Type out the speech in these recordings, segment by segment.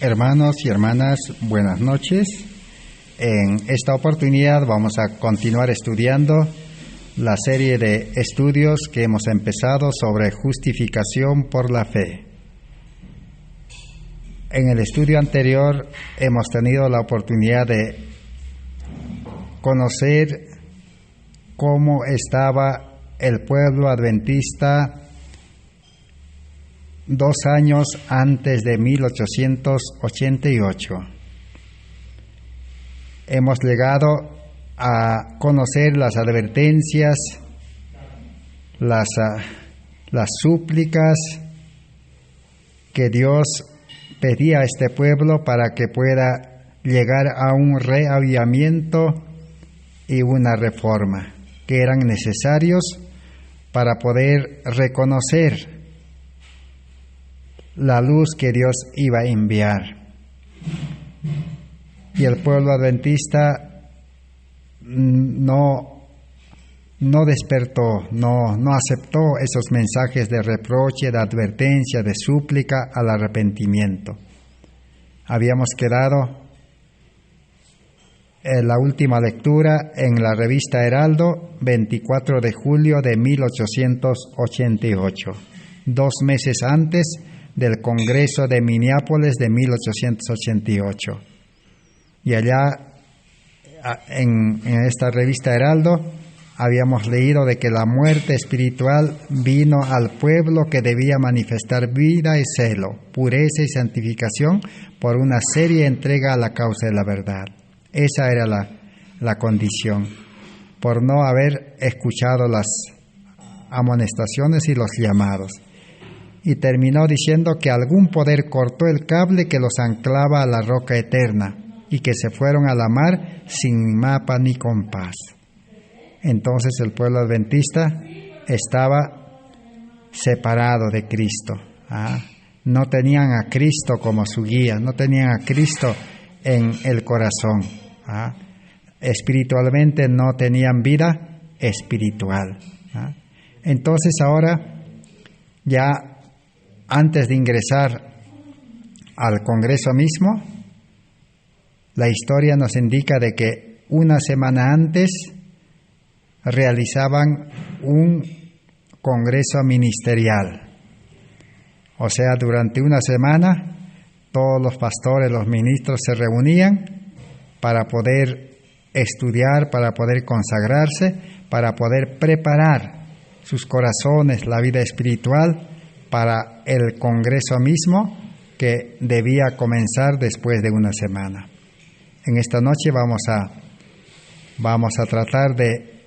Hermanos y hermanas, buenas noches. En esta oportunidad vamos a continuar estudiando la serie de estudios que hemos empezado sobre justificación por la fe. En el estudio anterior hemos tenido la oportunidad de conocer cómo estaba el pueblo adventista 2 años antes de 1888. Hemos llegado a conocer las advertencias, las súplicas que Dios pedía a este pueblo para que pueda llegar a un reavivamiento y una reforma que eran necesarios para poder reconocer la luz que Dios iba a enviar. Y el pueblo adventista no despertó, no aceptó esos mensajes de reproche, de advertencia, de súplica al arrepentimiento. Habíamos quedado en la última lectura en la revista Heraldo, 24 de julio de 1888, 2 meses antes del Congreso de Minneapolis de 1888. Y allá, en esta revista Heraldo, habíamos leído de que la muerte espiritual vino al pueblo que debía manifestar vida y celo, pureza y santificación por una seria entrega a la causa de la verdad. Esa era la condición, por no haber escuchado las amonestaciones y los llamados. Y terminó diciendo que algún poder cortó el cable que los anclaba a la roca eterna y que se fueron a la mar sin mapa ni compás. Entonces el pueblo adventista estaba separado de Cristo. No tenían a Cristo como su guía, no tenían a Cristo en el corazón. Espiritualmente no tenían vida espiritual. Entonces ahora, ya antes de ingresar al Congreso mismo, la historia nos indica de que una semana antes realizaban un congreso ministerial. O sea, durante una semana todos los pastores, los ministros se reunían para poder estudiar, para poder consagrarse, para poder preparar sus corazones, la vida espiritual, para el congreso mismo que debía comenzar después de una semana. En esta noche vamos a tratar de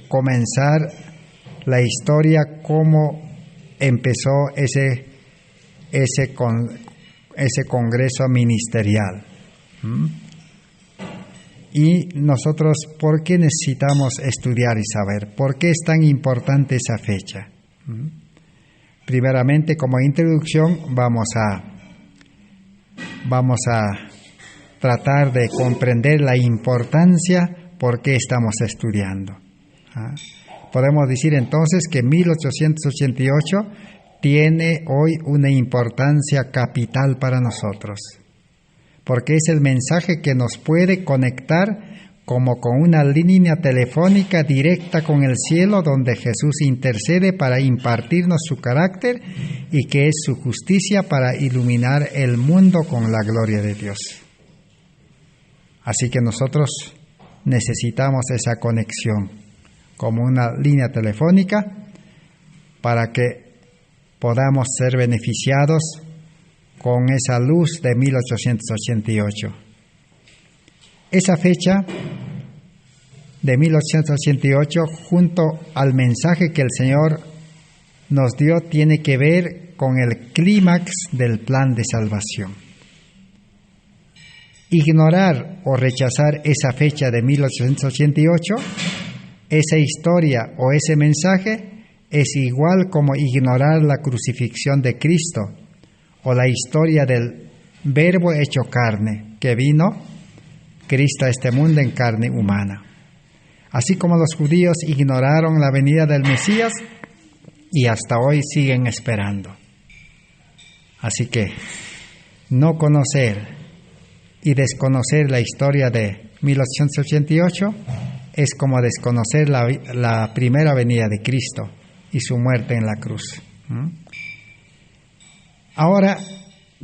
comenzar la historia, cómo empezó ese congreso ministerial. Y nosotros, ¿por qué necesitamos estudiar y saber? ¿Por qué es tan importante esa fecha? Primeramente, como introducción, vamos a tratar de comprender la importancia por qué estamos estudiando. Podemos decir entonces que 1888 tiene hoy una importancia capital para nosotros, porque es el mensaje que nos puede conectar como con una línea telefónica directa con el cielo, donde Jesús intercede para impartirnos su carácter y que es su justicia para iluminar el mundo con la gloria de Dios. Así que nosotros necesitamos esa conexión como una línea telefónica para que podamos ser beneficiados con esa luz de 1888. Esa fecha de 1888, junto al mensaje que el Señor nos dio, tiene que ver con el clímax del plan de salvación. Ignorar o rechazar esa fecha de 1888, esa historia o ese mensaje, es igual como ignorar la crucifixión de Cristo o la historia del Verbo hecho carne, que vino Cristo a este mundo en carne humana. Así como los judíos ignoraron la venida del Mesías y hasta hoy siguen esperando. Así que no conocer y desconocer la historia de 1888 es como desconocer la primera venida de Cristo y su muerte en la cruz. Ahora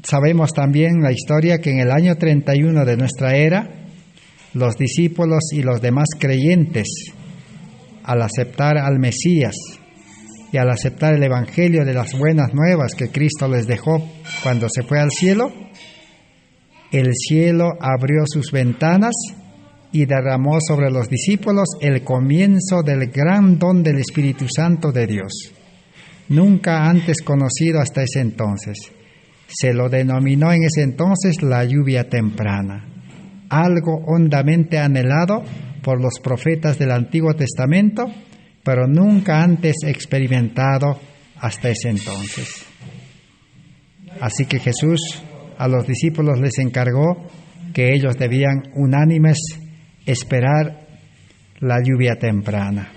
sabemos también la historia que en el año 31 de nuestra era, los discípulos y los demás creyentes, al aceptar al Mesías y al aceptar el Evangelio de las buenas nuevas que Cristo les dejó cuando se fue al cielo, el cielo abrió sus ventanas y derramó sobre los discípulos el comienzo del gran don del Espíritu Santo de Dios, nunca antes conocido hasta ese entonces. Se lo denominó en ese entonces la lluvia temprana, algo hondamente anhelado por los profetas del Antiguo Testamento, pero nunca antes experimentado hasta ese entonces. Así que Jesús a los discípulos les encargó que ellos debían unánimes esperar la lluvia temprana.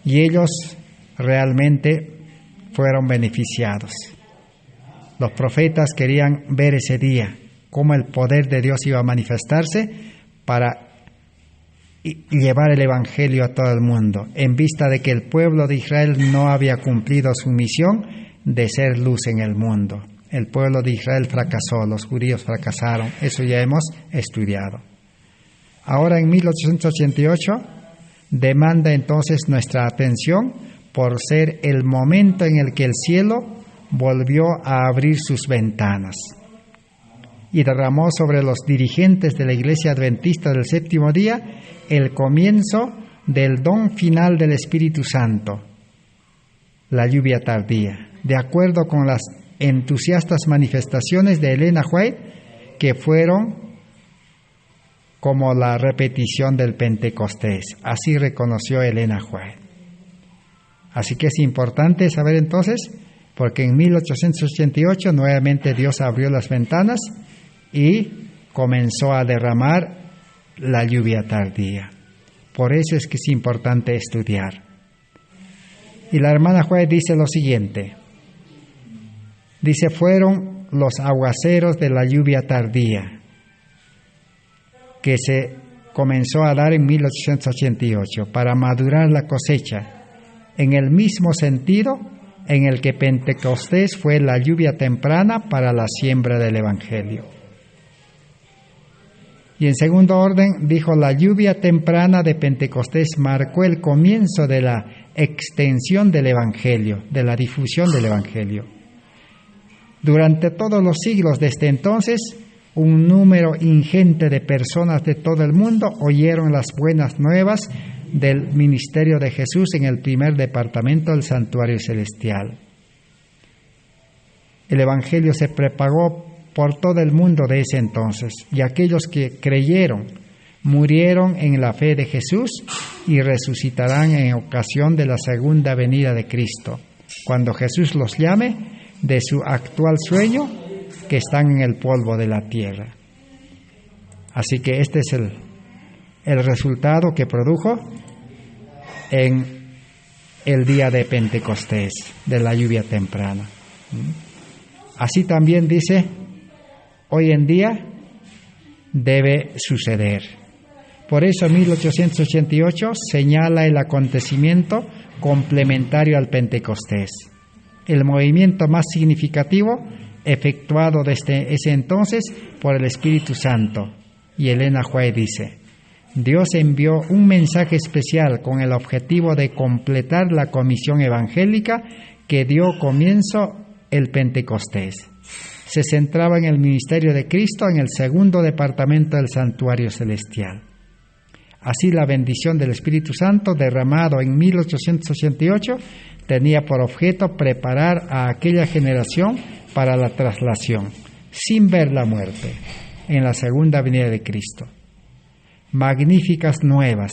Y ellos realmente fueron beneficiados. Los profetas querían ver ese día, cómo el poder de Dios iba a manifestarse para llevar el Evangelio a todo el mundo, en vista de que el pueblo de Israel no había cumplido su misión de ser luz en el mundo. El pueblo de Israel fracasó, los judíos fracasaron, eso ya hemos estudiado. Ahora en 1888 demanda entonces nuestra atención por ser el momento en el que el cielo volvió a abrir sus ventanas y derramó sobre los dirigentes de la Iglesia Adventista del Séptimo Día el comienzo del don final del Espíritu Santo, la lluvia tardía, de acuerdo con las entusiastas manifestaciones de Elena White, que fueron como la repetición del Pentecostés. Así reconoció Elena White. Así que es importante saber entonces, porque en 1888 nuevamente Dios abrió las ventanas y comenzó a derramar la lluvia tardía. Por eso es que es importante estudiar. Y la hermana White dice lo siguiente. Dice, fueron los aguaceros de la lluvia tardía que se comenzó a dar en 1888 para madurar la cosecha, en el mismo sentido en el que Pentecostés fue la lluvia temprana para la siembra del Evangelio. Y en segundo orden, dijo, la lluvia temprana de Pentecostés marcó el comienzo de la extensión del Evangelio, de la difusión del Evangelio. Durante todos los siglos desde entonces, un número ingente de personas de todo el mundo oyeron las buenas nuevas del ministerio de Jesús en el primer departamento del santuario celestial. El Evangelio se propagó por todo el mundo de ese entonces, y aquellos que creyeron murieron en la fe de Jesús y resucitarán en ocasión de la segunda venida de Cristo, cuando Jesús los llame de su actual sueño, que están en el polvo de la tierra. Así que este es el resultado que produjo en el día de Pentecostés, de la lluvia temprana. Así también dice, hoy en día debe suceder. Por eso 1888 señala el acontecimiento complementario al Pentecostés, el movimiento más significativo efectuado desde ese entonces por el Espíritu Santo. Y Elena White dice, Dios envió un mensaje especial con el objetivo de completar la comisión evangélica que dio comienzo el Pentecostés. Se centraba en el ministerio de Cristo en el segundo departamento del santuario celestial. Así, la bendición del Espíritu Santo derramado en 1888 tenía por objeto preparar a aquella generación para la traslación, sin ver la muerte, en la segunda venida de Cristo. Magníficas nuevas.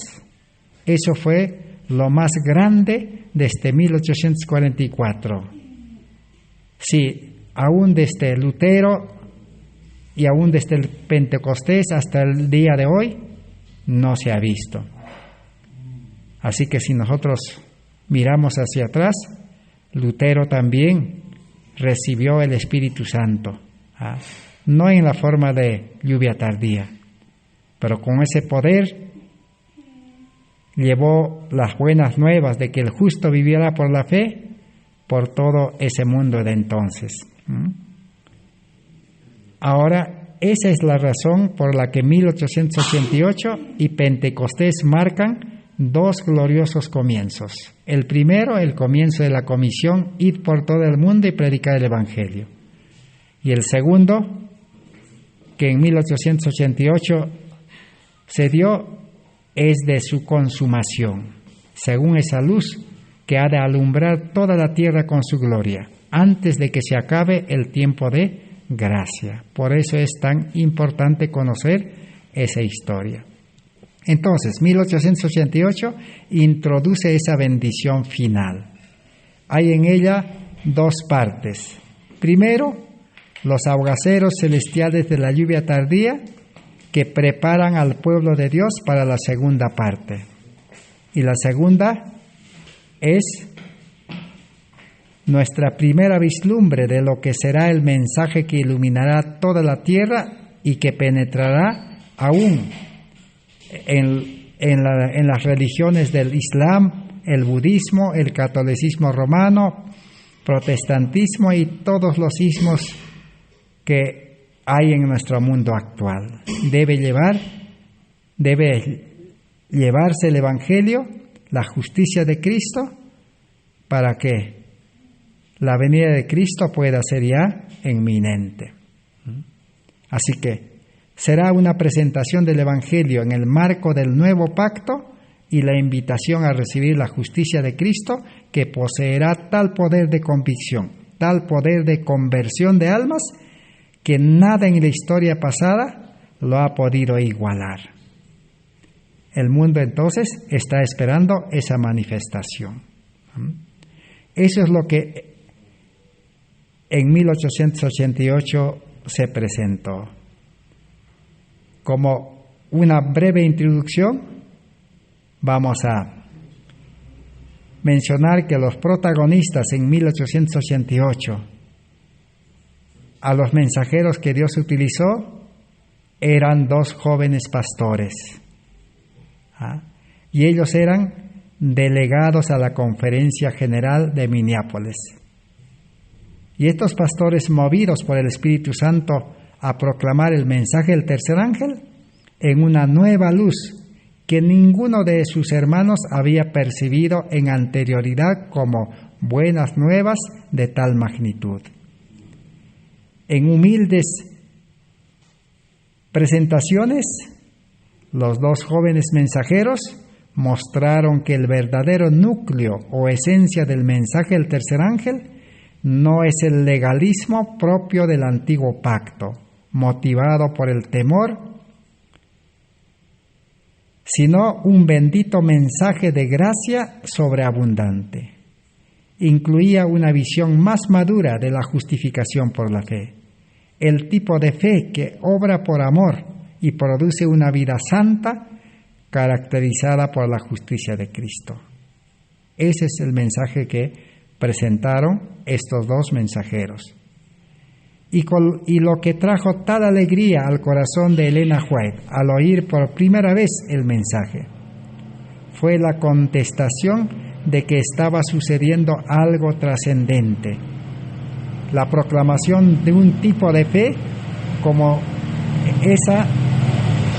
Eso fue lo más grande desde 1844. Sí, aún desde Lutero y aún desde el Pentecostés hasta el día de hoy, no se ha visto. Así que si nosotros miramos hacia atrás, Lutero también recibió el Espíritu Santo, no en la forma de lluvia tardía, pero con ese poder llevó las buenas nuevas de que el justo viviera por la fe por todo ese mundo de entonces. Ahora, esa es la razón por la que 1888 y Pentecostés marcan dos gloriosos comienzos. El primero, el comienzo de la comisión, id por todo el mundo y predicar el Evangelio. Y el segundo, que en 1888 se dio, es de su consumación, según esa luz que ha de alumbrar toda la tierra con su gloria, antes de que se acabe el tiempo de gracia. Por eso es tan importante conocer esa historia. Entonces, 1888 introduce esa bendición final. Hay en ella dos partes. Primero, los aguaceros celestiales de la lluvia tardía que preparan al pueblo de Dios para la segunda parte. Y la segunda es nuestra primera vislumbre de lo que será el mensaje que iluminará toda la tierra y que penetrará aún en las religiones del Islam, el budismo, el catolicismo romano, protestantismo y todos los ismos que hay en nuestro mundo actual. Debe llevarse el Evangelio, la justicia de Cristo, para que la venida de Cristo pueda ser ya inminente. Así que será una presentación del Evangelio en el marco del nuevo pacto y la invitación a recibir la justicia de Cristo, que poseerá tal poder de convicción, tal poder de conversión de almas, que nada en la historia pasada lo ha podido igualar. El mundo entonces está esperando esa manifestación. Eso es lo que en 1888 se presentó. Como una breve introducción, vamos a mencionar que los protagonistas en 1888, a los mensajeros que Dios utilizó, eran dos jóvenes pastores. Y ellos eran delegados a la Conferencia General de Minneapolis. Y estos pastores, movidos por el Espíritu Santo a proclamar el mensaje del tercer ángel en una nueva luz que ninguno de sus hermanos había percibido en anterioridad como buenas nuevas de tal magnitud. En humildes presentaciones, los dos jóvenes mensajeros mostraron que el verdadero núcleo o esencia del mensaje del tercer ángel no es el legalismo propio del antiguo pacto, motivado por el temor, sino un bendito mensaje de gracia sobreabundante. Incluía una visión más madura de la justificación por la fe, el tipo de fe que obra por amor y produce una vida santa caracterizada por la justicia de Cristo. Ese es el mensaje que presentaron estos dos mensajeros. Y lo que trajo tal alegría al corazón de Elena White al oír por primera vez el mensaje fue la contestación de que estaba sucediendo algo trascendente, la proclamación de un tipo de fe como esa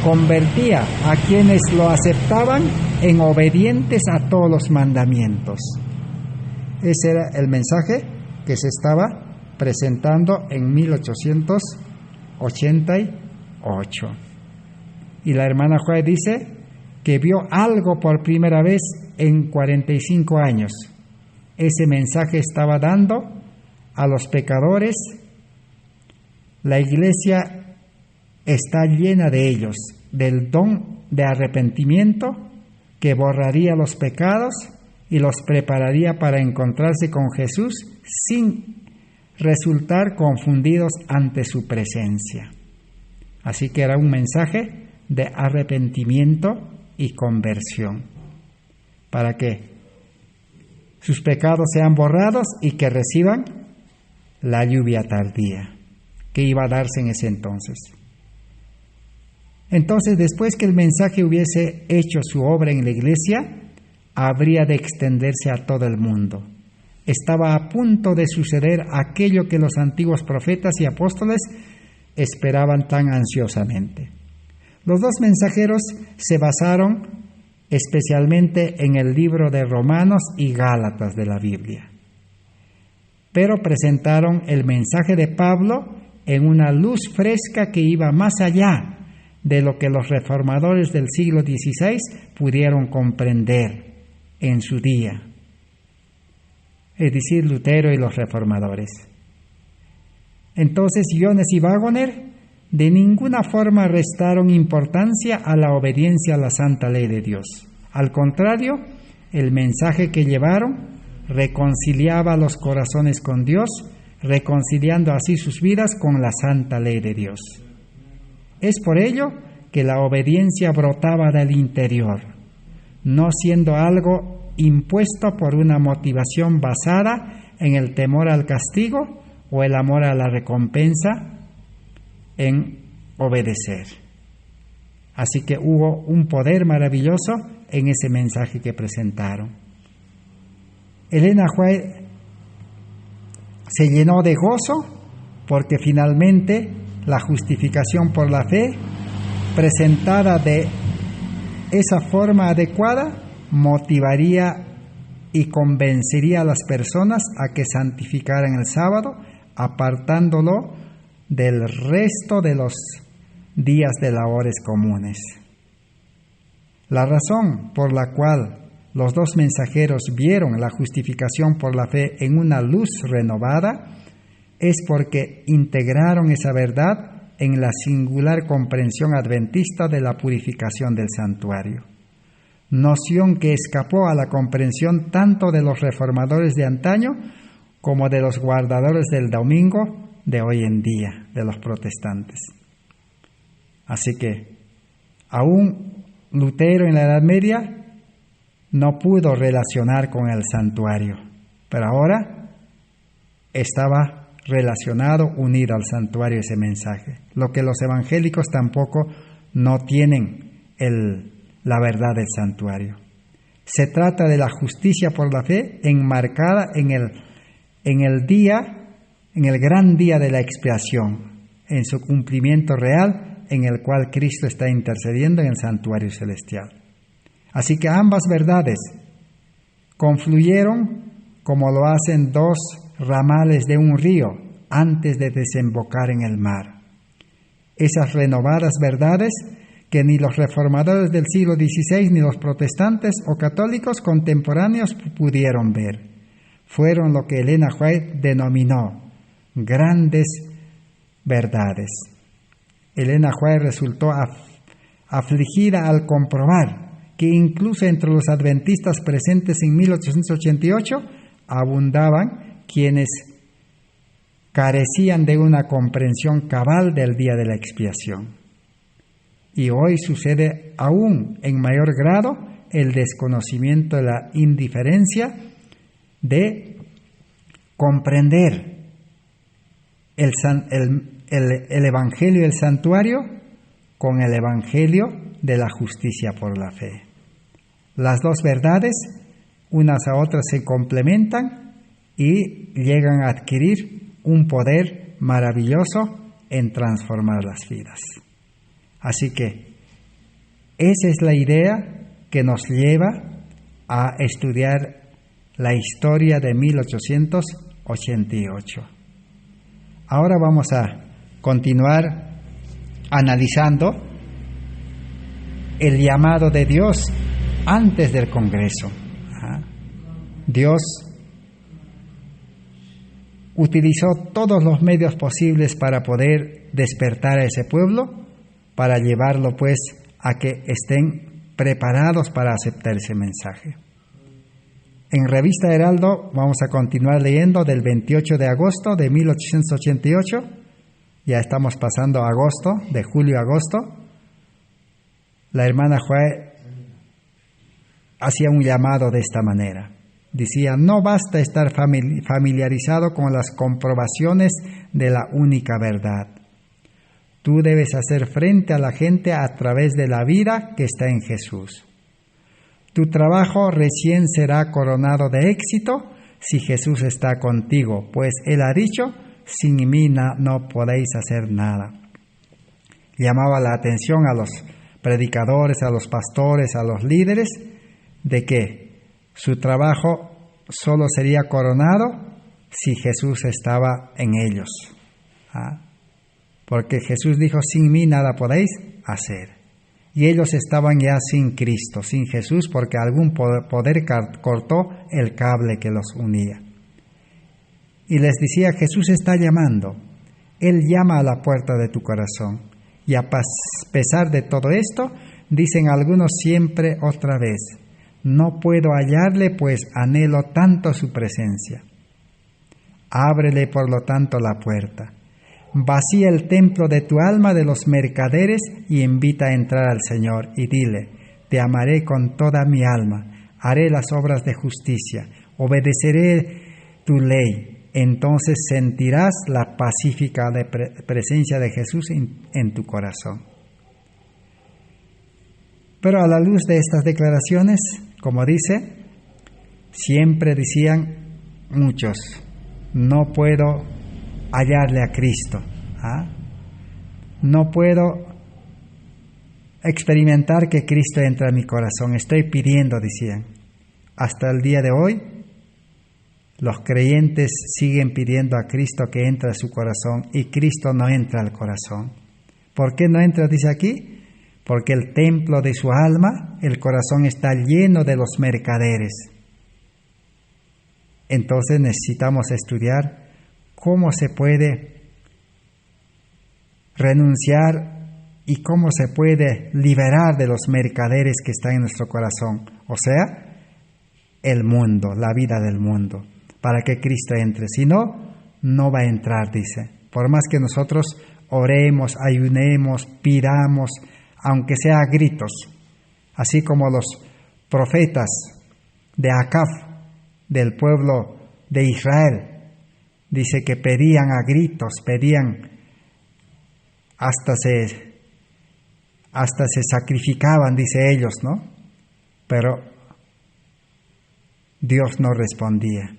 convertía a quienes lo aceptaban en obedientes a todos los mandamientos. Ese era el mensaje que se estaba presentando en 1888. Y la hermana White dice que vio algo por primera vez en 45 años. Ese mensaje estaba dando a los pecadores. La iglesia está llena de ellos, del don de arrepentimiento que borraría los pecados y los prepararía para encontrarse con Jesús sin resultar confundidos ante su presencia. Así que era un mensaje de arrepentimiento y conversión, para que sus pecados sean borrados y que reciban la lluvia tardía que iba a darse en ese entonces. Entonces, después que el mensaje hubiese hecho su obra en la iglesia, habría de extenderse a todo el mundo. Estaba a punto de suceder aquello que los antiguos profetas y apóstoles esperaban tan ansiosamente. Los dos mensajeros se basaron especialmente en el libro de Romanos y Gálatas de la Biblia, pero presentaron el mensaje de Pablo en una luz fresca que iba más allá de lo que los reformadores del siglo XVI pudieron comprender en su día, es decir, Lutero y los reformadores. Entonces, Jones y Waggoner de ninguna forma restaron importancia a la obediencia a la santa ley de Dios. Al contrario, el mensaje que llevaron reconciliaba los corazones con Dios, reconciliando así sus vidas con la santa ley de Dios. Es por ello que la obediencia brotaba del interior, no siendo algo impuesto por una motivación basada en el temor al castigo o el amor a la recompensa en obedecer. Así que hubo un poder maravilloso en ese mensaje que presentaron. Elena White se llenó de gozo porque finalmente la justificación por la fe, presentada de esa forma adecuada, motivaría y convencería a las personas a que santificaran el sábado, apartándolo del resto de los días de labores comunes. La razón por la cual los dos mensajeros vieron la justificación por la fe en una luz renovada es porque integraron esa verdad en la singular comprensión adventista de la purificación del santuario, noción que escapó a la comprensión tanto de los reformadores de antaño como de los guardadores del domingo de hoy en día, de los protestantes. Así que, aún Lutero en la Edad Media no pudo relacionar con el santuario, pero ahora estaba relacionado, unido al santuario ese mensaje, lo que los evangélicos tampoco no tienen la verdad del santuario. Se trata de la justicia por la fe enmarcada en el gran día de la expiación, en su cumplimiento real, en el cual Cristo está intercediendo en el santuario celestial. Así que ambas verdades confluyeron como lo hacen dos ramales de un río antes de desembocar en el mar. Esas renovadas verdades que ni los reformadores del siglo XVI ni los protestantes o católicos contemporáneos pudieron ver, fueron lo que Elena White denominó grandes verdades. Elena White resultó afligida al comprobar que incluso entre los adventistas presentes en 1888 abundaban quienes carecían de una comprensión cabal del día de la expiación. Y hoy sucede aún en mayor grado el desconocimiento de la indiferencia de comprender el evangelio del santuario con el evangelio de la justicia por la fe. Las dos verdades, unas a otras, se complementan y llegan a adquirir un poder maravilloso en transformar las vidas. Así que esa es la idea que nos lleva a estudiar la historia de 1888. Ahora vamos a continuar analizando el llamado de Dios antes del Congreso. Dios utilizó todos los medios posibles para poder despertar a ese pueblo, para llevarlo pues a que estén preparados para aceptar ese mensaje. En Revista Heraldo vamos a continuar leyendo del 28 de agosto de 1888, ya estamos pasando a agosto, de julio a agosto. La hermana White hacía un llamado de esta manera: Decía, no basta estar familiarizado con las comprobaciones de la única verdad. Tú debes hacer frente a la gente a través de la vida que está en Jesús. Tu trabajo recién será coronado de éxito si Jesús está contigo, pues Él ha dicho, sin mí no podéis hacer nada. Llamaba la atención a los predicadores, a los pastores, a los líderes, de que su trabajo solo sería coronado si Jesús estaba en ellos. Porque Jesús dijo, sin mí nada podéis hacer. Y ellos estaban ya sin Cristo, sin Jesús, porque algún poder cortó el cable que los unía. Y les decía, Jesús está llamando. Él llama a la puerta de tu corazón. Y a pesar de todo esto, dicen algunos siempre otra vez, no puedo hallarle, pues anhelo tanto su presencia. Ábrele por lo tanto la puerta. Vacía el templo de tu alma de los mercaderes y invita a entrar al Señor y dile, te amaré con toda mi alma, haré las obras de justicia, obedeceré tu ley. Entonces sentirás la pacífica presencia de Jesús en tu corazón. Pero a la luz de estas declaraciones, como dice, siempre decían muchos, no puedo hallarle a Cristo, no puedo experimentar que Cristo entra en mi corazón, estoy pidiendo, decían. Hasta el día de hoy, los creyentes siguen pidiendo a Cristo que entre a su corazón y Cristo no entra al corazón. ¿Por qué no entra? Dice aquí, porque el templo de su alma, el corazón está lleno de los mercaderes. Entonces necesitamos estudiar cómo se puede renunciar y cómo se puede liberar de los mercaderes que están en nuestro corazón, o sea, el mundo, la vida del mundo, para que Cristo entre. Si no, no va a entrar, dice. Por más que nosotros oremos, ayunemos, pidamos, aunque sea a gritos, así como los profetas de Acab, del pueblo de Israel, dice que pedían a gritos, pedían hasta se sacrificaban, dice ellos, ¿no? Pero Dios no respondía.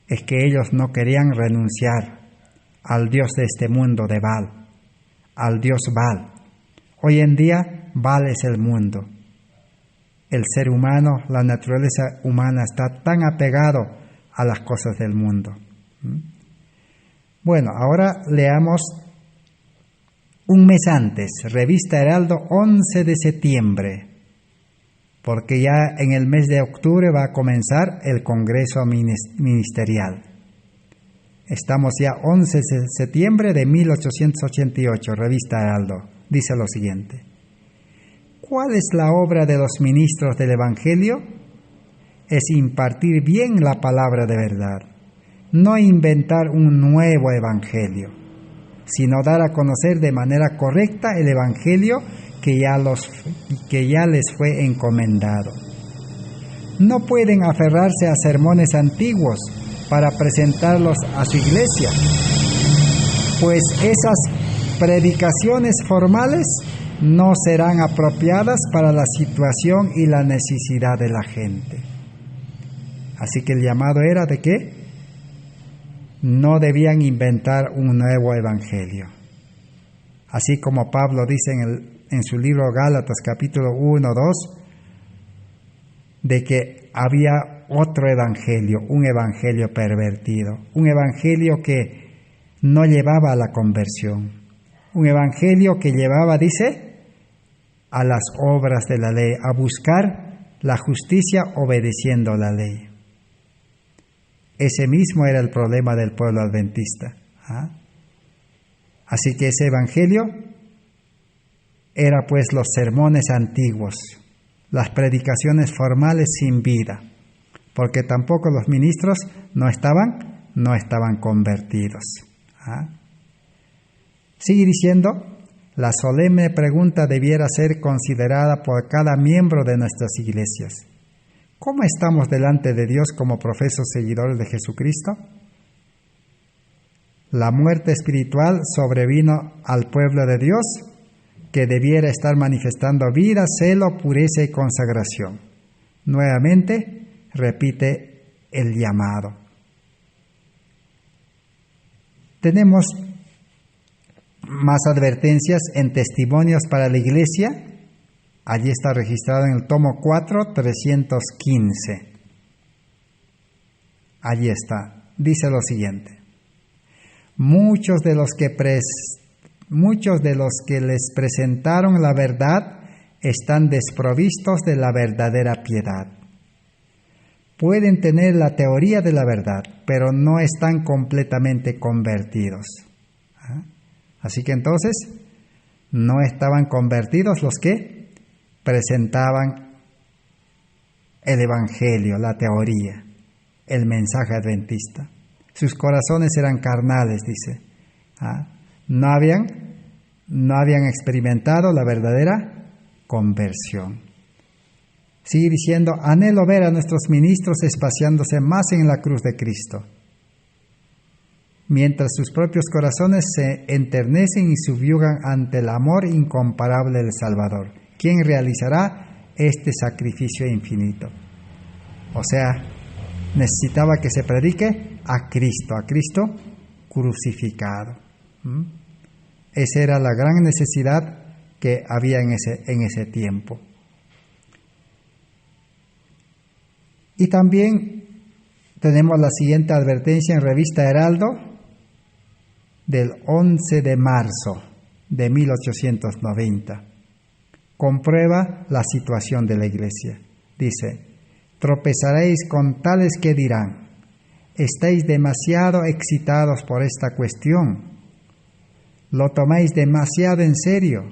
Es que ellos no querían renunciar al Dios de este mundo de Baal, al Dios Baal. Hoy en día, Baal es el mundo. El ser humano, la naturaleza humana está tan apegado a las cosas del mundo. Bueno, ahora leamos un mes antes, Revista Heraldo, 11 de septiembre, porque ya en el mes de octubre va a comenzar el Congreso Ministerial. Estamos ya 11 de septiembre de 1888, Revista Heraldo. Dice lo siguiente: ¿cuál es la obra de los ministros del Evangelio? Es impartir bien la palabra de verdad, no inventar un nuevo Evangelio, sino dar a conocer de manera correcta el Evangelio que ya les fue encomendado. No pueden aferrarse a sermones antiguos para presentarlos a su iglesia, pues esas predicaciones formales no serán apropiadas para la situación y la necesidad de la gente. Así que el llamado era de que no debían inventar un nuevo evangelio. Así como Pablo dice en su libro Gálatas capítulo 1, 2, de que había otro evangelio, un evangelio pervertido, un evangelio que no llevaba a la conversión. Un evangelio que llevaba, dice, a las obras de la ley, a buscar la justicia obedeciendo la ley. Ese mismo era el problema del pueblo adventista. Así que ese evangelio era pues los sermones antiguos, las predicaciones formales sin vida, porque tampoco los ministros no estaban convertidos. Sigue diciendo, la solemne pregunta debiera ser considerada por cada miembro de nuestras iglesias. ¿Cómo estamos delante de Dios como profesos seguidores de Jesucristo? La muerte espiritual sobrevino al pueblo de Dios, que debiera estar manifestando vida, celo, pureza y consagración. Nuevamente, repite el llamado. Tenemos más advertencias en Testimonios para la Iglesia. Allí está registrado en el tomo 4, 315. Allí está. Dice lo siguiente. Muchos de los que les presentaron la verdad están desprovistos de la verdadera piedad. Pueden tener la teoría de la verdad, pero no están completamente convertidos. Así que entonces, no estaban convertidos los que presentaban el Evangelio, la teoría, el mensaje adventista. Sus corazones eran carnales, dice. No habían experimentado la verdadera conversión. Sigue diciendo, anhelo ver a nuestros ministros espaciándose más en la cruz de Cristo, mientras sus propios corazones se enternecen y subyugan ante el amor incomparable del Salvador, quien realizará este sacrificio infinito. O sea, necesitaba que se predique a Cristo crucificado. Esa era la gran necesidad que había en ese tiempo. Y también tenemos la siguiente advertencia en Revista Heraldo del 11 de marzo de 1890. Comprueba la situación de la Iglesia. Dice, tropezaréis con tales que dirán, estáis demasiado excitados por esta cuestión, lo tomáis demasiado en serio.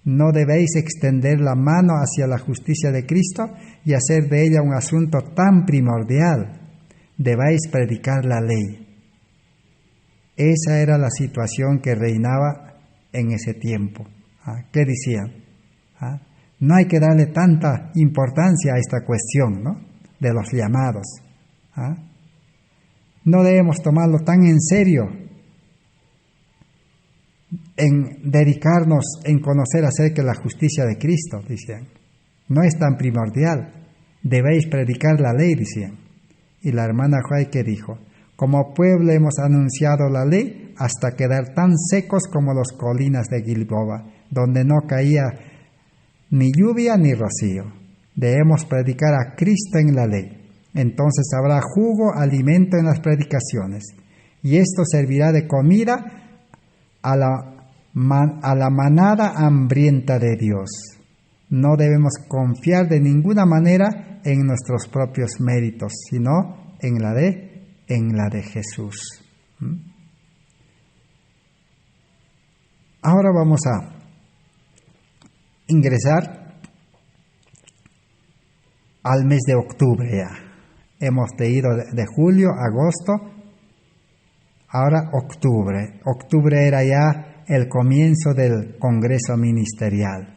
No debéis extender la mano hacia la justicia de Cristo y hacer de ella un asunto tan primordial. Debéis predicar la ley. Esa era la situación que reinaba en ese tiempo. ¿Qué decían? No hay que darle tanta importancia a esta cuestión, ¿no?, de los llamados. No debemos tomarlo tan en serio en dedicarnos en conocer acerca de la justicia de Cristo, decían. No es tan primordial. Debéis predicar la ley, decían. Y la hermana White, que dijo, como pueblo hemos anunciado la ley hasta quedar tan secos como las colinas de Gilboa, donde no caía ni lluvia ni rocío. Debemos predicar a Cristo en la ley. Entonces habrá jugo, alimento en las predicaciones. Y esto servirá de comida a la manada hambrienta de Dios. No debemos confiar de ninguna manera en nuestros propios méritos, sino en la de Jesús. Ahora vamos a ingresar al mes de octubre ya. Hemos leído de julio, agosto, ahora octubre. Octubre era ya el comienzo del Congreso Ministerial.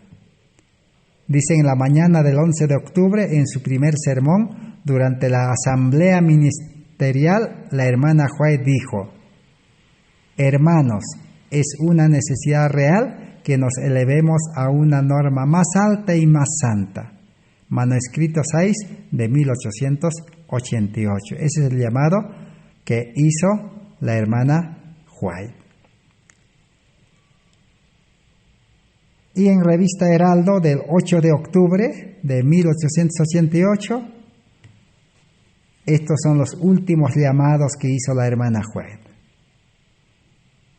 Dice en la mañana del 11 de octubre, en su primer sermón, durante la asamblea ministerial, la hermana White dijo, hermanos, es una necesidad real que nos elevemos a una norma más alta y más santa. Manuscrito 6 de 1888. Ese es el llamado que hizo la hermana White. Y en Revista Heraldo del 8 de octubre de 1888, estos son los últimos llamados que hizo la hermana White.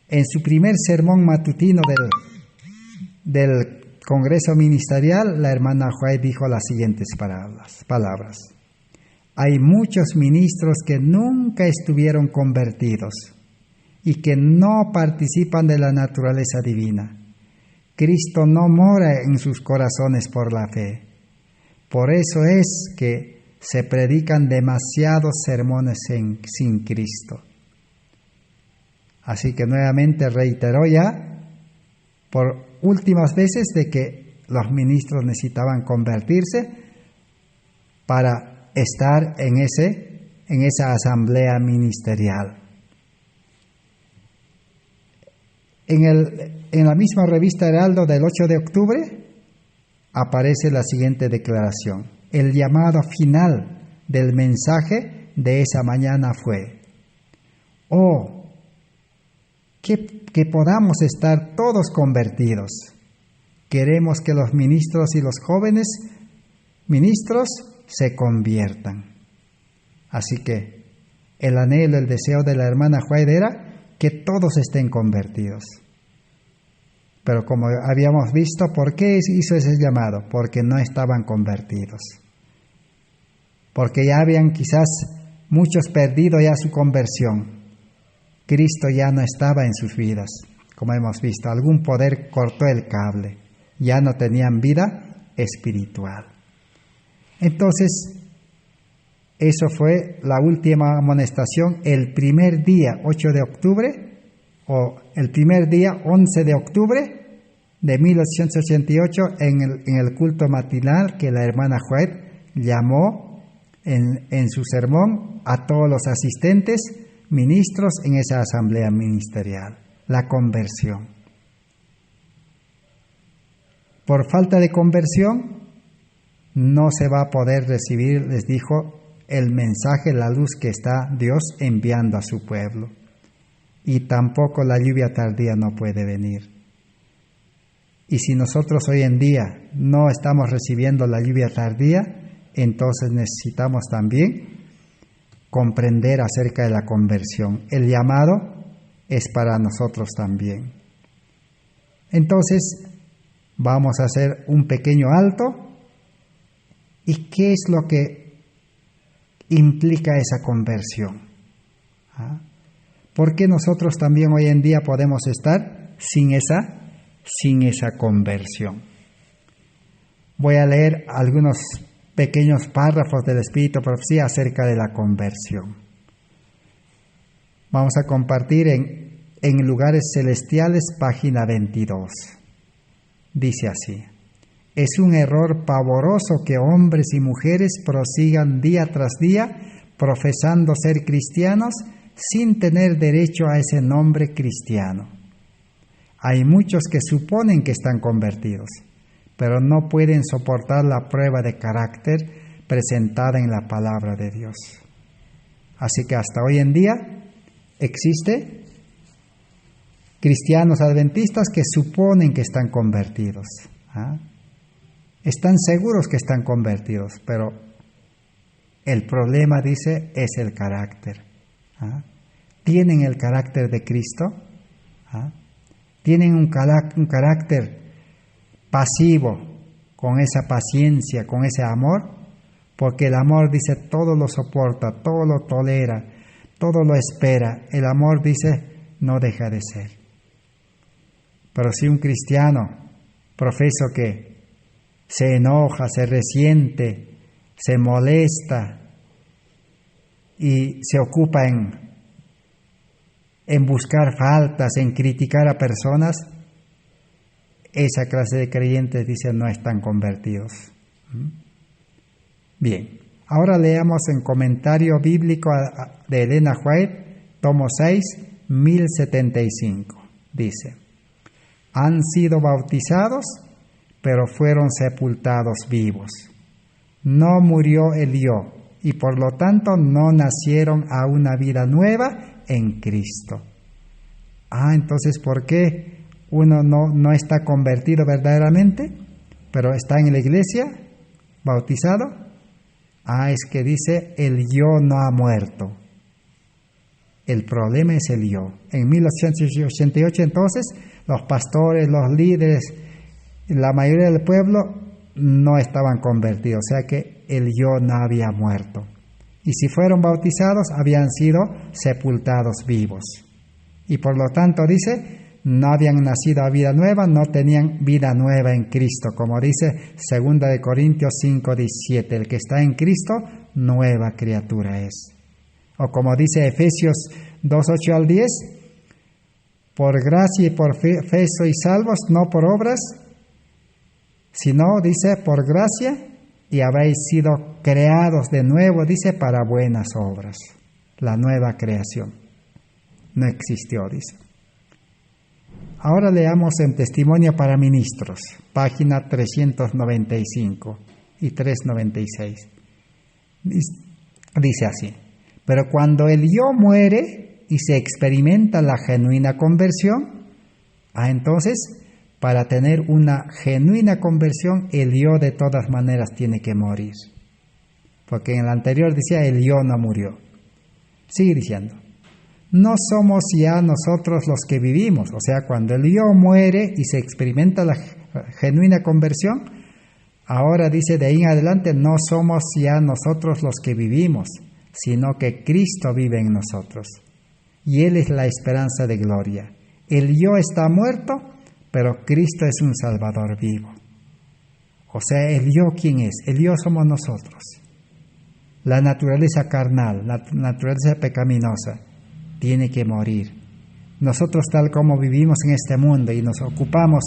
En su primer sermón matutino del Congreso Ministerial, la hermana White dijo las siguientes palabras. Hay muchos ministros que nunca estuvieron convertidos y que no participan de la naturaleza divina. Cristo no mora en sus corazones por la fe. Por eso es que se predican demasiados sermones sin Cristo. Así que nuevamente reiteró ya por últimas veces de que los ministros necesitaban convertirse para estar en esa asamblea ministerial. En la misma revista Heraldo del 8 de octubre aparece la siguiente declaración. El llamado final del mensaje de esa mañana fue: que podamos estar todos convertidos. Queremos que los ministros y los jóvenes ministros se conviertan. Así que el anhelo, el deseo de la hermana White era que todos estén convertidos. Pero como habíamos visto, ¿por qué hizo ese llamado? Porque no estaban convertidos. Porque ya habían quizás muchos perdido ya su conversión. Cristo ya no estaba en sus vidas, como hemos visto. Algún poder cortó el cable. Ya no tenían vida espiritual. Entonces, eso fue la última amonestación el primer día 8 de octubre o el primer día 11 de octubre de 1888 en el culto matinal que la hermana White llamó en su sermón a todos los asistentes ministros en esa asamblea ministerial, la conversión. Por falta de conversión no se va a poder recibir, les dijo, el mensaje, la luz que está Dios enviando a su pueblo. Y tampoco la lluvia tardía no puede venir. Y si nosotros hoy en día no estamos recibiendo la lluvia tardía, entonces necesitamos también comprender acerca de la conversión. El llamado es para nosotros también. Entonces, vamos a hacer un pequeño alto. ¿Y qué es lo que implica esa conversión? ¿Por qué nosotros también hoy en día podemos estar sin esa conversión? Voy a leer algunos pequeños párrafos del Espíritu Profecía acerca de la conversión. Vamos a compartir en Lugares Celestiales, página 22. Dice así: es un error pavoroso que hombres y mujeres prosigan día tras día profesando ser cristianos sin tener derecho a ese nombre cristiano. Hay muchos que suponen que están convertidos, pero no pueden soportar la prueba de carácter presentada en la palabra de Dios. Así que hasta hoy en día existe cristianos adventistas que suponen que están convertidos. Están seguros que están convertidos, pero el problema, dice, es el carácter. ¿Tienen el carácter de Cristo? ¿Tienen un carácter pasivo, con esa paciencia, con ese amor? Porque el amor, dice, todo lo soporta, todo lo tolera, todo lo espera. El amor, dice, no deja de ser. Pero si un cristiano profeso que se enoja, se resiente, se molesta y se ocupa en buscar faltas, en criticar a personas, esa clase de creyentes, dice, no están convertidos. Bien, ahora leamos en comentario bíblico de Elena White, tomo 6, 1075. Dice: han sido bautizados, pero fueron sepultados vivos. No murió el yo, y por lo tanto no nacieron a una vida nueva en Cristo. Entonces, ¿por qué uno no está convertido verdaderamente, pero está en la iglesia, bautizado? Es que dice, el yo no ha muerto. El problema es el yo. En 1888, entonces, los pastores, los líderes, la mayoría del pueblo no estaban convertidos, o sea que el yo no había muerto. Y si fueron bautizados, habían sido sepultados vivos. Y por lo tanto, dice, no habían nacido a vida nueva, no tenían vida nueva en Cristo. Como dice 2 de Corintios 5:17, el que está en Cristo, nueva criatura es. O como dice Efesios 2:8 al 10, por gracia y por fe sois salvos, no por obras, sino, dice, por gracia y habéis sido creados de nuevo, dice, para buenas obras. La nueva creación no existió, dice. Ahora leamos en Testimonio para Ministros, página 395 y 396. Dice así: pero cuando el yo muere y se experimenta la genuina conversión, entonces, para tener una genuina conversión, el yo de todas maneras tiene que morir. Porque en el anterior decía, el yo no murió. Sigue diciendo, no somos ya nosotros los que vivimos. O sea, cuando el yo muere y se experimenta la genuina conversión, ahora dice de ahí en adelante, no somos ya nosotros los que vivimos, sino que Cristo vive en nosotros. Y Él es la esperanza de gloria. El yo está muerto, pero Cristo es un Salvador vivo. O sea, el yo, ¿quién es? El yo somos nosotros. La naturaleza carnal, la naturaleza pecaminosa, tiene que morir. Nosotros, tal como vivimos en este mundo y nos ocupamos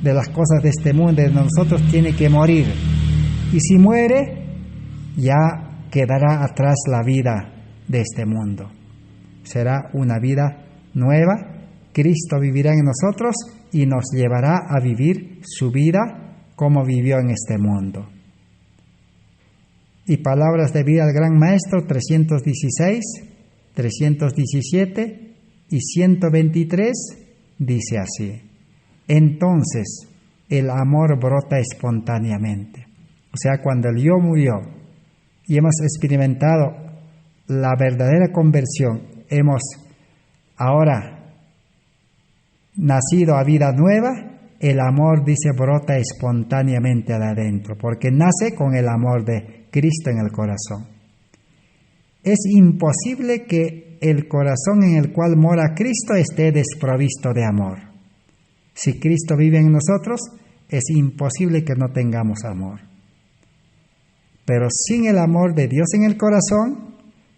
de las cosas de este mundo, de nosotros tiene que morir. Y si muere, ya quedará atrás la vida de este mundo. Será una vida nueva. Cristo vivirá en nosotros y nos llevará a vivir su vida como vivió en este mundo. Y palabras de vida al Gran Maestro 316, 317 y 123 dice así: entonces el amor brota espontáneamente. O sea, cuando el yo murió y hemos experimentado la verdadera conversión, hemos ahora nacido a vida nueva, el amor, dice, brota espontáneamente de adentro, porque nace con el amor de Cristo en el corazón. Es imposible que el corazón en el cual mora Cristo esté desprovisto de amor. Si Cristo vive en nosotros, es imposible que no tengamos amor. Pero sin el amor de Dios en el corazón,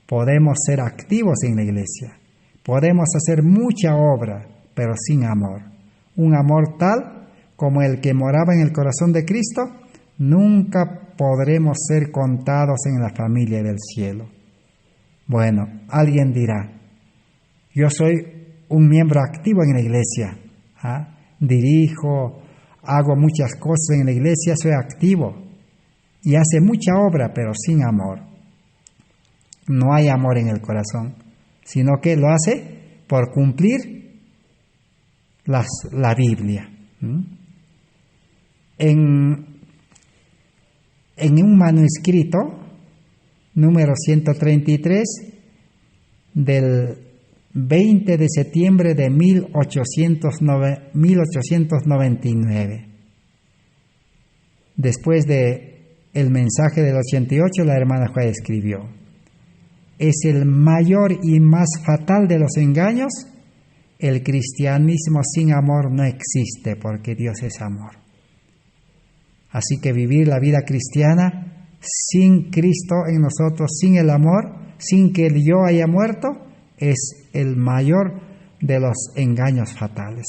podemos ser activos en la iglesia. Podemos hacer mucha obra, pero sin amor. Un amor tal como el que moraba en el corazón de Cristo, nunca podremos ser contados en la familia del cielo. Bueno, alguien dirá, yo soy un miembro activo en la iglesia, dirijo, hago muchas cosas en la iglesia, soy activo y hace mucha obra, pero sin amor. No hay amor en el corazón, sino que lo hace por cumplir la Biblia. En un manuscrito, número 133, del 20 de septiembre de 1899, después de el mensaje del 88, la hermana Juárez escribió: es el mayor y más fatal de los engaños. El cristianismo sin amor no existe, porque Dios es amor. Así que vivir la vida cristiana sin Cristo en nosotros, sin el amor, sin que el yo haya muerto, es el mayor de los engaños fatales.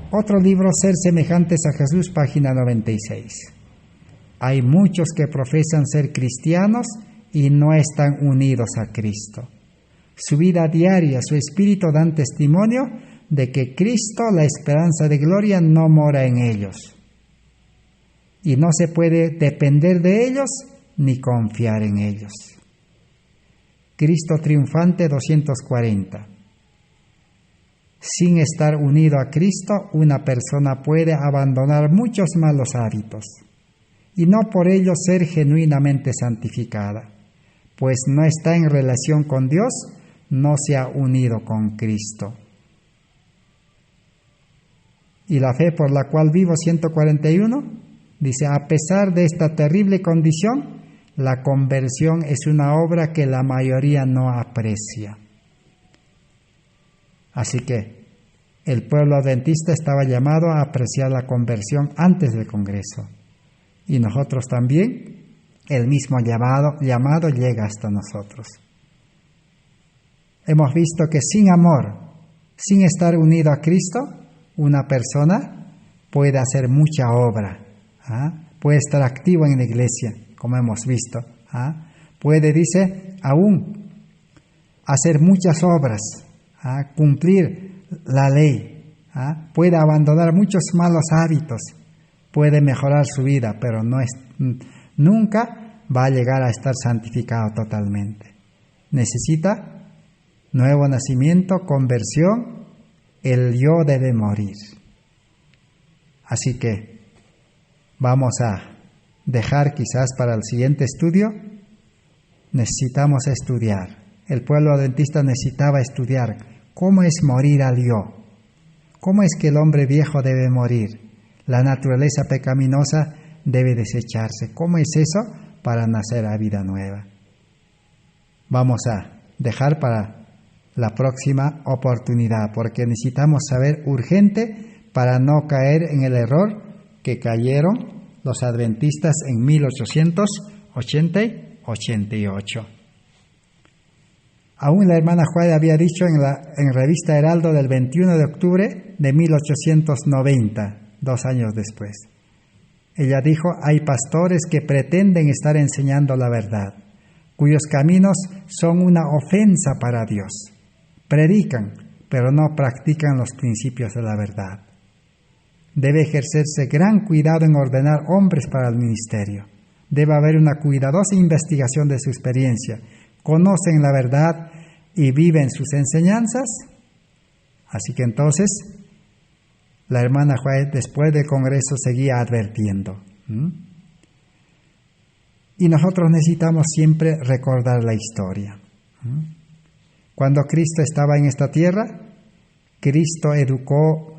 Otro libro, Ser semejantes a Jesús, página 96. Hay muchos que profesan ser cristianos y no están unidos a Cristo. Su vida diaria, su espíritu dan testimonio de que Cristo, la esperanza de gloria, no mora en ellos. Y no se puede depender de ellos ni confiar en ellos. Cristo triunfante 240. Sin estar unido a Cristo, una persona puede abandonar muchos malos hábitos y no por ello ser genuinamente santificada, pues no está en relación con Dios, no se ha unido con Cristo. Y la fe por la cual vivo, 141, dice: a pesar de esta terrible condición, la conversión es una obra que la mayoría no aprecia. Así que el pueblo adventista estaba llamado a apreciar la conversión antes del Congreso. Y nosotros también, el mismo llamado llega hasta nosotros. Hemos visto que sin amor, sin estar unido a Cristo, una persona puede hacer mucha obra, Puede estar activo en la iglesia, como hemos visto. Puede, dice, aún hacer muchas obras, cumplir la ley, puede abandonar muchos malos hábitos, puede mejorar su vida, pero nunca va a llegar a estar santificado totalmente. Necesita nuevo nacimiento, conversión, el yo debe morir. Así que vamos a dejar quizás para el siguiente estudio, necesitamos estudiar. El pueblo adventista necesitaba estudiar cómo es morir al yo, cómo es que el hombre viejo debe morir, la naturaleza pecaminosa debe desecharse, cómo es eso para nacer a vida nueva. Vamos a dejar para la próxima oportunidad, porque necesitamos saber urgente para no caer en el error que cayeron los adventistas en 1888. Aún la hermana White había dicho en Revista Heraldo del 21 de octubre de 1890, 2 años después. Ella dijo, hay pastores que pretenden estar enseñando la verdad, cuyos caminos son una ofensa para Dios. Predican, pero no practican los principios de la verdad. Debe ejercerse gran cuidado en ordenar hombres para el ministerio. Debe haber una cuidadosa investigación de su experiencia. ¿Conocen la verdad y viven sus enseñanzas? Así que entonces, la hermana White después del Congreso seguía advirtiendo. Y nosotros necesitamos siempre recordar la historia. Cuando Cristo estaba en esta tierra, Cristo educó.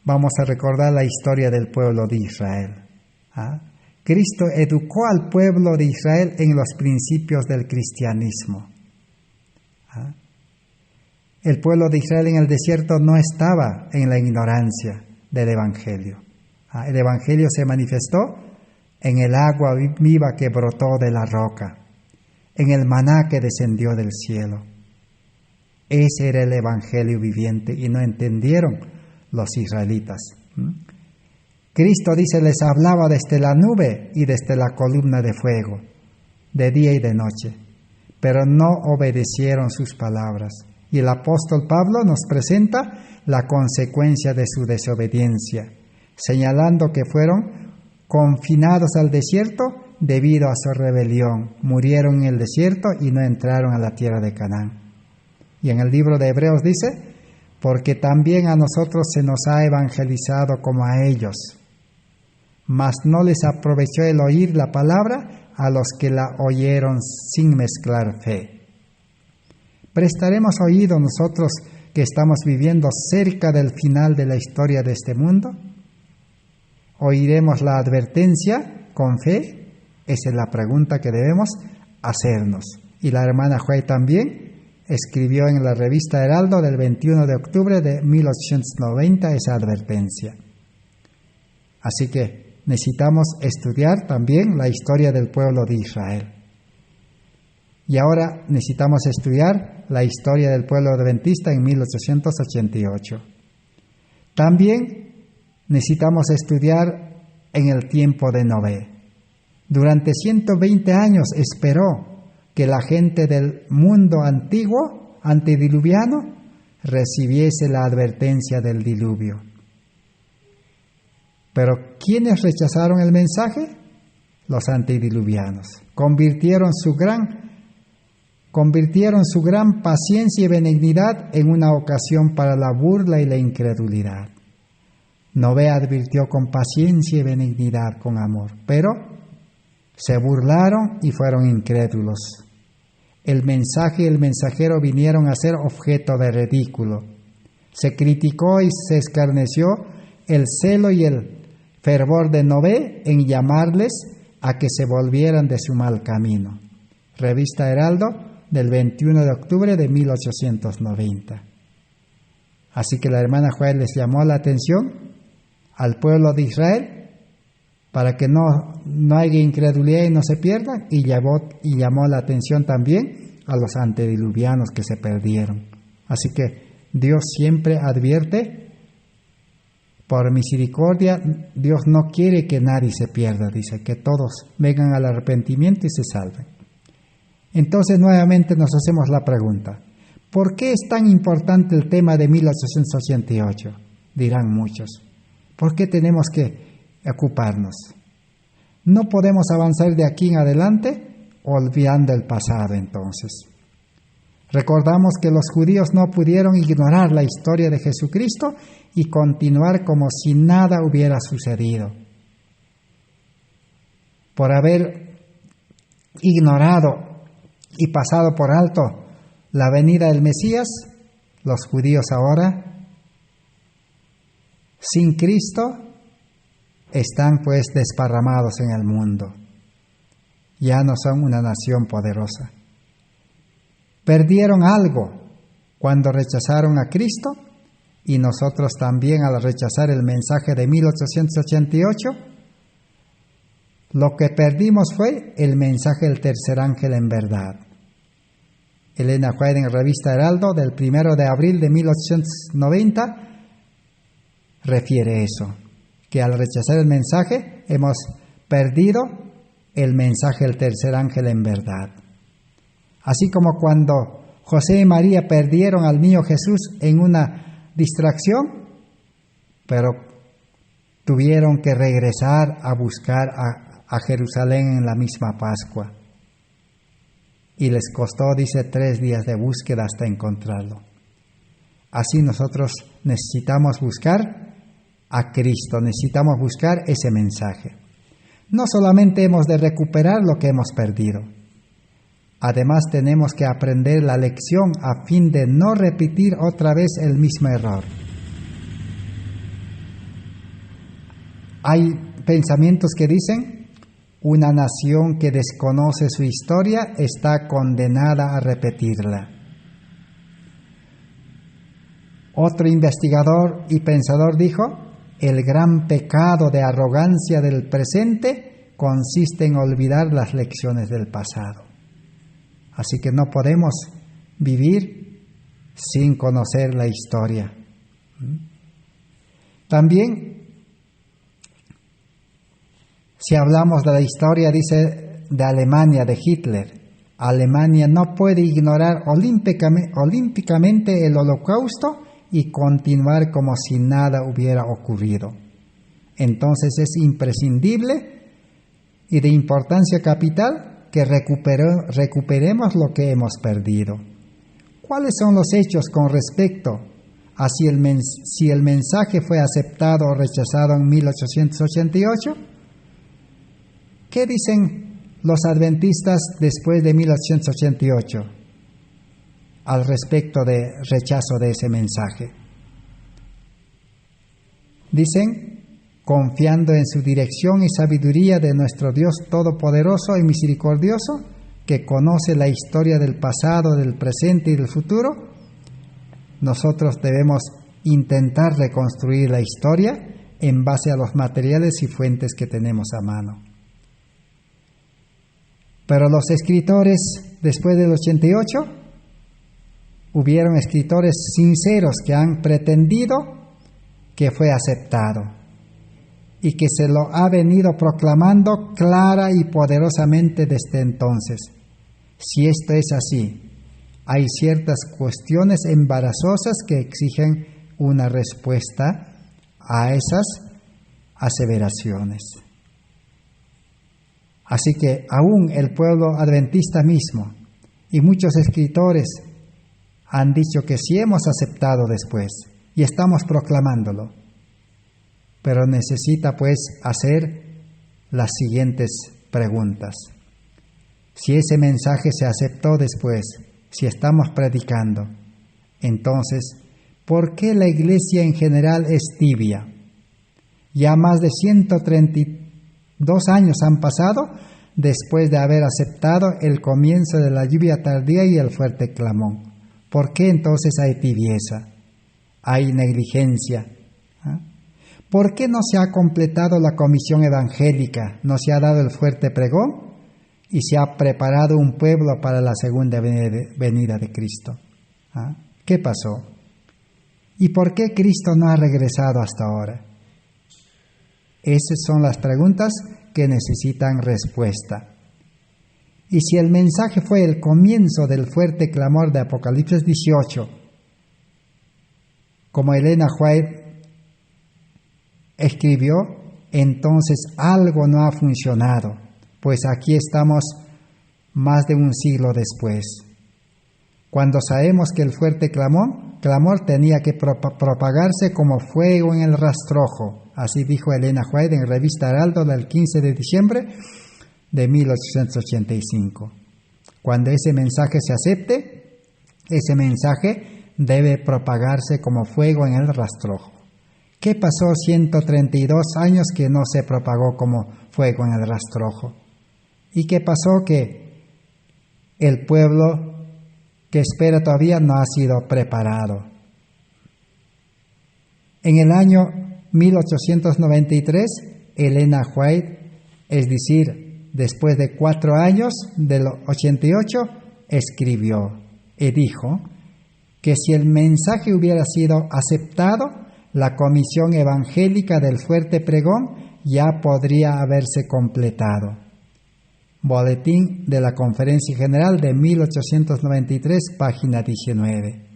Vamos a recordar la historia del pueblo de Israel. Cristo educó al pueblo de Israel en los principios del cristianismo. El pueblo de Israel en el desierto no estaba en la ignorancia del Evangelio. El Evangelio se manifestó en el agua viva que brotó de la roca, en el maná que descendió del cielo. Ese era el Evangelio viviente y no entendieron los israelitas. Cristo dice, les hablaba desde la nube y desde la columna de fuego, de día y de noche, pero no obedecieron sus palabras. Y el apóstol Pablo nos presenta la consecuencia de su desobediencia, señalando que fueron confinados al desierto debido a su rebelión. Murieron en el desierto y no entraron a la tierra de Canaán. Y en el libro de Hebreos dice, porque también a nosotros se nos ha evangelizado como a ellos, mas no les aprovechó el oír la palabra a los que la oyeron sin mezclar fe. ¿Prestaremos oído nosotros que estamos viviendo cerca del final de la historia de este mundo? ¿Oiremos la advertencia con fe? Esa es la pregunta que debemos hacernos. Y la hermana White también escribió en la revista Heraldo del 21 de octubre de 1890 esa advertencia. Así que necesitamos estudiar también la historia del pueblo de Israel. Y ahora necesitamos estudiar la historia del pueblo adventista en 1888. También necesitamos estudiar en el tiempo de Noé. Durante 120 años esperó que la gente del mundo antiguo, antediluviano, recibiese la advertencia del diluvio. Pero ¿quiénes rechazaron el mensaje? Los antediluvianos. Convirtieron su gran paciencia y benignidad en una ocasión para la burla y la incredulidad. Noé advirtió con paciencia y benignidad, con amor, pero se burlaron y fueron incrédulos. El mensaje y el mensajero vinieron a ser objeto de ridículo. Se criticó y se escarneció el celo y el fervor de Noé en llamarles a que se volvieran de su mal camino. Revista Heraldo del 21 de octubre de 1890. Así que la hermana White les llamó la atención al pueblo de Israel para que no haya incredulidad y no se pierdan, y llamó la atención también a los antediluvianos que se perdieron. Así que Dios siempre advierte por misericordia, Dios no quiere que nadie se pierda, dice, que todos vengan al arrepentimiento y se salven. Entonces nuevamente nos hacemos la pregunta, ¿por qué es tan importante el tema de 1888? Dirán muchos. ¿Por qué tenemos que ocuparnos? No podemos avanzar de aquí en adelante olvidando el pasado entonces. Recordamos que los judíos no pudieron ignorar la historia de Jesucristo y continuar como si nada hubiera sucedido. Por haber ignorado y pasado por alto la venida del Mesías, los judíos ahora, sin Cristo, están pues desparramados en el mundo. Ya no son una nación poderosa. Perdieron algo cuando rechazaron a Cristo, y nosotros también al rechazar el mensaje de 1888, lo que perdimos fue el mensaje del tercer ángel en verdad. Elena White en Revista Heraldo del 1 de abril de 1890 refiere eso, que al rechazar el mensaje hemos perdido el mensaje del tercer ángel en verdad. Así como cuando José y María perdieron al niño Jesús en una distracción, pero tuvieron que regresar a buscar a Jerusalén en la misma Pascua. Y les costó, dice, 3 días de búsqueda hasta encontrarlo. Así nosotros necesitamos buscar a Cristo, necesitamos buscar ese mensaje. No solamente hemos de recuperar lo que hemos perdido, además tenemos que aprender la lección a fin de no repetir otra vez el mismo error. Hay pensamientos que dicen, una nación que desconoce su historia está condenada a repetirla. Otro investigador y pensador dijo, el gran pecado de arrogancia del presente consiste en olvidar las lecciones del pasado. Así que no podemos vivir sin conocer la historia. También, si hablamos de la historia, dice, de Alemania, de Hitler, Alemania no puede ignorar olímpicamente el Holocausto y continuar como si nada hubiera ocurrido. Entonces es imprescindible y de importancia capital que recuperemos lo que hemos perdido. ¿Cuáles son los hechos con respecto a si el mensaje fue aceptado o rechazado en 1888? ¿Qué dicen los adventistas después de 1888 al respecto de rechazo de ese mensaje? Dicen, confiando en su dirección y sabiduría de nuestro Dios Todopoderoso y Misericordioso, que conoce la historia del pasado, del presente y del futuro, nosotros debemos intentar reconstruir la historia en base a los materiales y fuentes que tenemos a mano. Pero los escritores, después del 88, hubieron escritores sinceros que han pretendido que fue aceptado y que se lo ha venido proclamando clara y poderosamente desde entonces. Si esto es así, hay ciertas cuestiones embarazosas que exigen una respuesta a esas aseveraciones. Así que aún el pueblo adventista mismo y muchos escritores han dicho que sí hemos aceptado después y estamos proclamándolo, pero necesita pues hacer las siguientes preguntas. Si ese mensaje se aceptó después, si estamos predicando, entonces, ¿por qué la iglesia en general es tibia? Ya más de 132 años han pasado después de haber aceptado el comienzo de la lluvia tardía y el fuerte clamor. ¿Por qué entonces hay tibieza? Hay negligencia. ¿Por qué no se ha completado la comisión evangélica? ¿No se ha dado el fuerte pregón? Y se ha preparado un pueblo para la segunda venida de Cristo. ¿Qué pasó? ¿Y por qué Cristo no ha regresado hasta ahora? Esas son las preguntas que necesitan respuesta. Y si el mensaje fue el comienzo del fuerte clamor de Apocalipsis 18, como Elena White escribió, entonces algo no ha funcionado, pues aquí estamos más de un siglo después. Cuando sabemos que el fuerte clamor tenía que propagarse como fuego en el rastrojo, así dijo Elena White en Revista Heraldo del 15 de diciembre de 1885. Cuando ese mensaje se acepte, ese mensaje debe propagarse como fuego en el rastrojo. ¿Qué pasó 132 años que no se propagó como fuego en el rastrojo? ¿Y qué pasó? Que el pueblo que espera todavía no ha sido preparado. En el año 1893, Elena White, es decir, después de 4 años, del 88, escribió y dijo que si el mensaje hubiera sido aceptado, la comisión evangélica del fuerte pregón ya podría haberse completado. Boletín de la Conferencia General de 1893, página 19.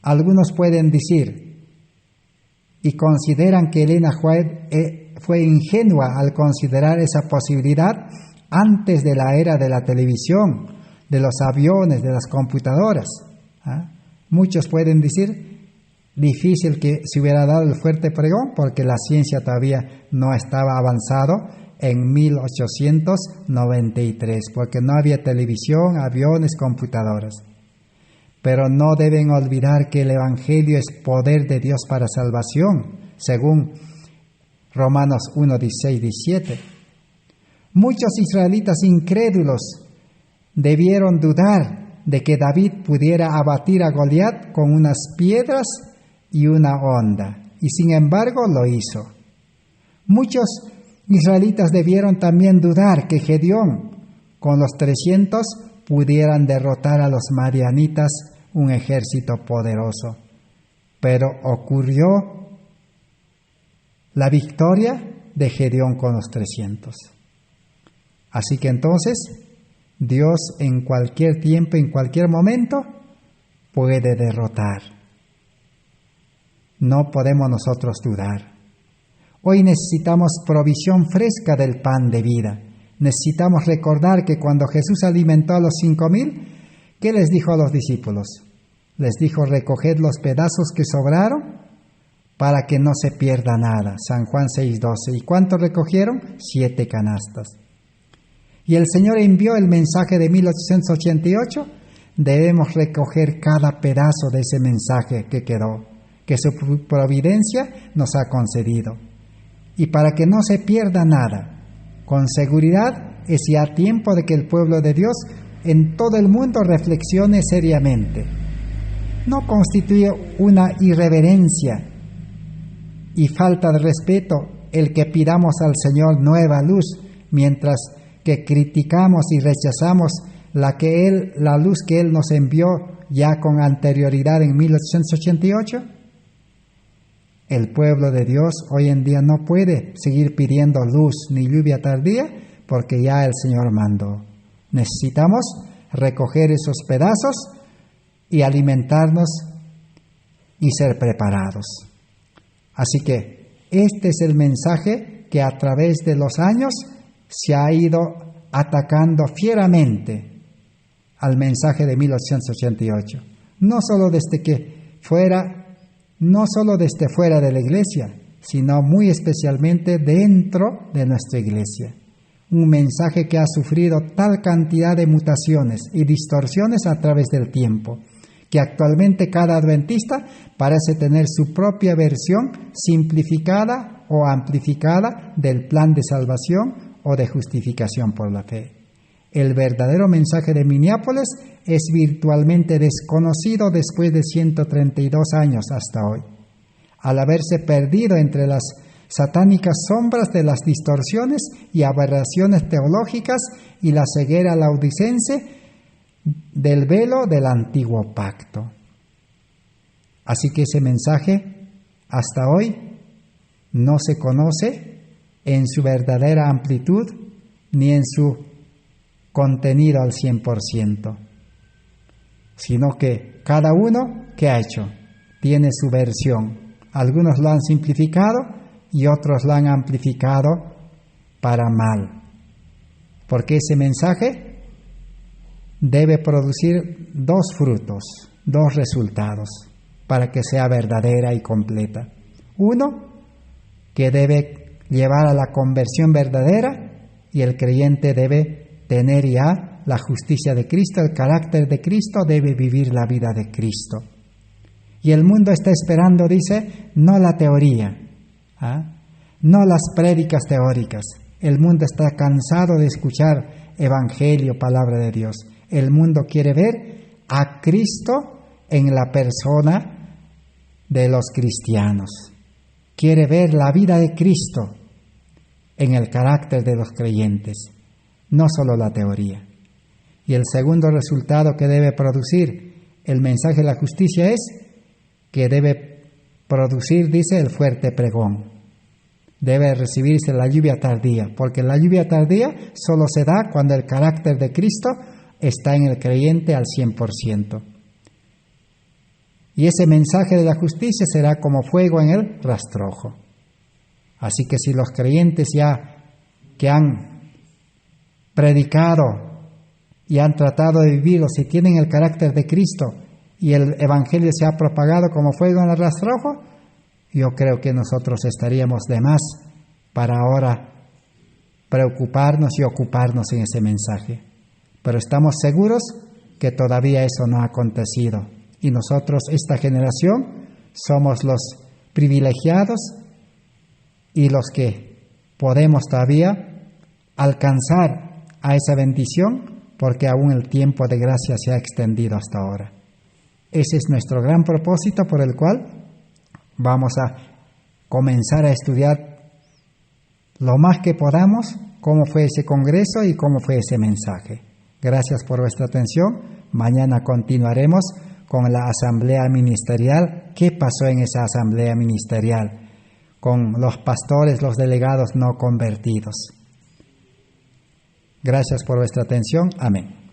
Algunos pueden decir y consideran que Elena White fue ingenua al considerar esa posibilidad antes de la era de la televisión, de los aviones, de las computadoras. Muchos pueden decir difícil que se hubiera dado el fuerte pregón porque la ciencia todavía no estaba avanzado en 1893, porque no había televisión, aviones, computadoras. Pero no deben olvidar que el Evangelio es poder de Dios para salvación, según Romanos 1, 16, 17. Muchos israelitas incrédulos debieron dudar de que David pudiera abatir a Goliat con unas piedras y una honda, y sin embargo lo hizo. Muchos israelitas debieron también dudar que Gedeón, con los 300, pudieran derrotar a los madianitas, un ejército poderoso. Pero ocurrió la victoria de Gedeón con los 300. Así que entonces, Dios en cualquier tiempo, en cualquier momento, puede derrotar. No podemos nosotros dudar. Hoy necesitamos provisión fresca del pan de vida. Necesitamos recordar que cuando Jesús alimentó a los 5,000, ¿qué les dijo a los discípulos? Les dijo: recoged los pedazos que sobraron para que no se pierda nada. San Juan 6:12. ¿Y cuánto recogieron? 7 canastas. Y el Señor envió el mensaje de 1888. Debemos recoger cada pedazo de ese mensaje que quedó, que su providencia nos ha concedido. Y para que no se pierda nada, con seguridad es ya tiempo de que el pueblo de Dios en todo el mundo reflexione seriamente. No constituye una irreverencia y falta de respeto el que pidamos al Señor nueva luz, mientras que criticamos y rechazamos la luz que Él nos envió ya con anterioridad en 1888. El pueblo de Dios hoy en día no puede seguir pidiendo luz ni lluvia tardía porque ya el Señor mandó. Necesitamos recoger esos pedazos y alimentarnos y ser preparados. Así que este es el mensaje que a través de los años se ha ido atacando fieramente al mensaje de 1888. No solo desde fuera de la iglesia, sino muy especialmente dentro de nuestra iglesia. Un mensaje que ha sufrido tal cantidad de mutaciones y distorsiones a través del tiempo, que actualmente cada adventista parece tener su propia versión simplificada o amplificada del plan de salvación o de justificación por la fe. El verdadero mensaje de Minneapolis es virtualmente desconocido después de 132 años hasta hoy, al haberse perdido entre las satánicas sombras de las distorsiones y aberraciones teológicas y la ceguera laodicense del velo del antiguo pacto. Así que ese mensaje hasta hoy no se conoce en su verdadera amplitud ni en su contenido al 100%, sino que cada uno, ¿qué ha hecho? Tiene su versión. Algunos lo han simplificado y otros lo han amplificado para mal. Porque ese mensaje debe producir 2 frutos, 2 resultados, para que sea verdadera y completa. Uno, que debe llevar a la conversión verdadera, y el creyente debe tener ya la justicia de Cristo, el carácter de Cristo, debe vivir la vida de Cristo. Y el mundo está esperando, dice, no la teoría, no las prédicas teóricas. El mundo está cansado de escuchar evangelio, palabra de Dios. El mundo quiere ver a Cristo en la persona de los cristianos. Quiere ver la vida de Cristo en el carácter de los creyentes, no solo la teoría. Y el segundo resultado que debe producir el mensaje de la justicia es que debe producir, dice, el fuerte pregón. Debe recibirse la lluvia tardía, porque la lluvia tardía solo se da cuando el carácter de Cristo está en el creyente al 100%. Y ese mensaje de la justicia será como fuego en el rastrojo. Así que si los creyentes ya que han predicado y han tratado de vivirlo, si tienen el carácter de Cristo y el evangelio se ha propagado como fuego en el rastrojo, yo creo que nosotros estaríamos de más para ahora preocuparnos y ocuparnos en ese mensaje. Pero estamos seguros que todavía eso no ha acontecido. Y nosotros, esta generación, somos los privilegiados y los que podemos todavía alcanzar a esa bendición, porque aún el tiempo de gracia se ha extendido hasta ahora. Ese es nuestro gran propósito por el cual vamos a comenzar a estudiar lo más que podamos cómo fue ese congreso y cómo fue ese mensaje. Gracias por vuestra atención. Mañana continuaremos con la asamblea ministerial. ¿Qué pasó en esa asamblea ministerial con los pastores, los delegados no convertidos? Gracias por vuestra atención. Amén.